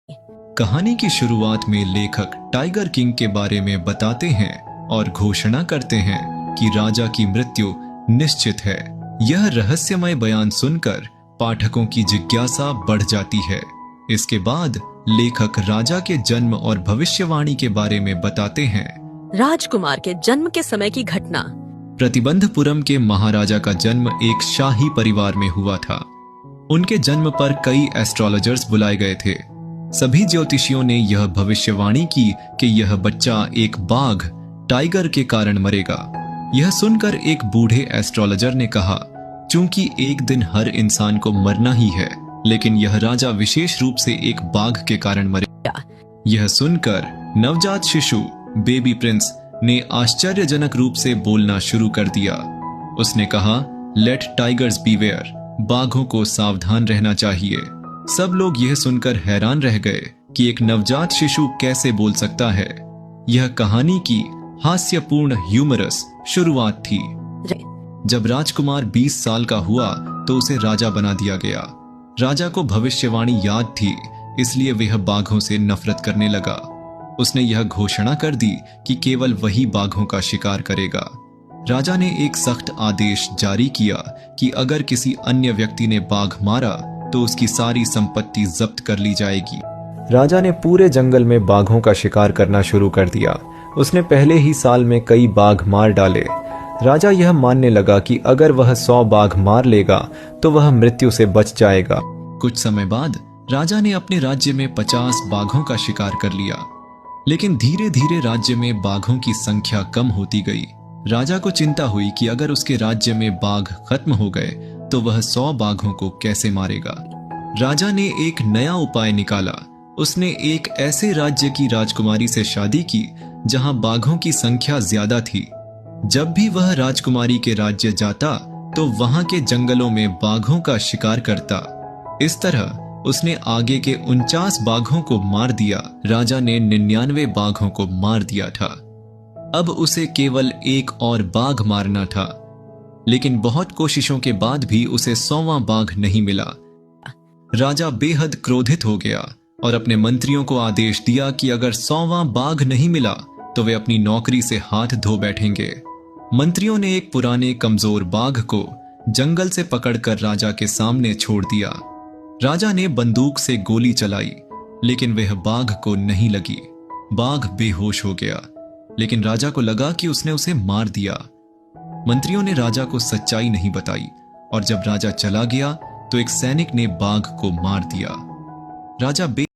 कहानी की शुरुआत में लेखक टाइगर किंग के बारे में बताते हैं और घोषणा करते हैं कि राजा की मृत्यु निश्चित है। यह रहस्यमय बयान सुनकर पाठकों की जिज्ञासा बढ़ जाती है। इसके बाद लेखक राजा के जन्म और भविष्यवाणी के बारे में बताते हैं। राजकुमार के जन्म के समय की घटना। प्रतिबंधपुरम के महाराजा का जन्म एक शाही परिवार में हुआ था। उनके जन्म पर कई एस्ट्रोलॉजर्स बुलाए गए थे। सभी ज्योतिषियों ने यह भविष्यवाणी की कि यह बच्चा एक बाघ टाइगर के कारण मरेगा। यह सुनकर एक बूढ़े एस्ट्रोलॉजर ने कहा, चूंकि एक दिन हर इंसान को मरना ही है, लेकिन यह राजा विशेष रूप से एक बाघ के कारण मरेगा। यह सुनकर नवजात शिशु बेबी प्रिंस ने आश्चर्यजनक रूप से बोलना शुरू कर दिया। उसने कहा, लेट टाइगर्स बीवेयर, बाघों को सावधान रहना चाहिए। सब लोग यह सुनकर हैरान रह गए कि एक नवजात शिशु कैसे बोल सकता है। यह कहानी की हास्यपूर्ण ह्यूमरस शुरुआत थी। जब राजकुमार 20 साल का हुआ तो उसे राजा बना दिया गया। राजा को भविष्यवाणी याद थी, इसलिए वह बाघों से नफरत करने लगा। उसने यह घोषणा कर दी कि केवल वही बाघों का शिकार करेगा। राजा ने एक सख्त आदेश जारी किया कि अगर किसी अन्य व्यक्ति ने बाघ मारा तो उसकी सारी संपत्ति जब्त कर ली जाएगी। राजा ने पूरे जंगल में बाघों का शिकार करना शुरू कर दिया। उसने पहले ही साल में कई बाघ मार डाले। राजा यह मानने लगा कि अगर वह 100 बाघ मार लेगा तो वह मृत्यु से बच जाएगा। कुछ समय बाद राजा ने अपने राज्य में 50 बाघों का शिकार कर लिया, लेकिन धीरे धीरे राज्य में बाघों की संख्या कम होती गई। राजा को चिंता हुई कि अगर उसके राज्य में बाघ खत्म हो गए तो वह 100 बाघों को कैसे मारेगा। राजा ने एक नया उपाय निकाला। उसने एक ऐसे राज्य की राजकुमारी से शादी की जहां बाघों की संख्या ज्यादा थी। जब भी वह राजकुमारी के राज्य जाता तो वहां के जंगलों में बाघों का शिकार करता। इस तरह उसने आगे के 49 बाघों को मार दिया। राजा ने 99 बाघों को मार दिया था। अब उसे केवल एक और बाघ मारना था, लेकिन बहुत कोशिशों के बाद भी उसे 100वां बाघ नहीं मिला। राजा बेहद क्रोधित हो गया और अपने मंत्रियों को आदेश दिया कि अगर 100वां बाघ नहीं मिला तो वे अपनी नौकरी से हाथ धो बैठेंगे। मंत्रियों ने एक पुराने कमजोर बाघ को जंगल से पकड़कर राजा के सामने छोड़ दिया। राजा ने बंदूक से गोली चलाई, लेकिन वह बाघ को नहीं लगी। बाघ बेहोश हो गया, लेकिन राजा को लगा कि उसने उसे मार दिया। मंत्रियों ने राजा को सच्चाई नहीं बताई और जब राजा चला गया तो एक सैनिक ने बाघ को मार दिया। राजा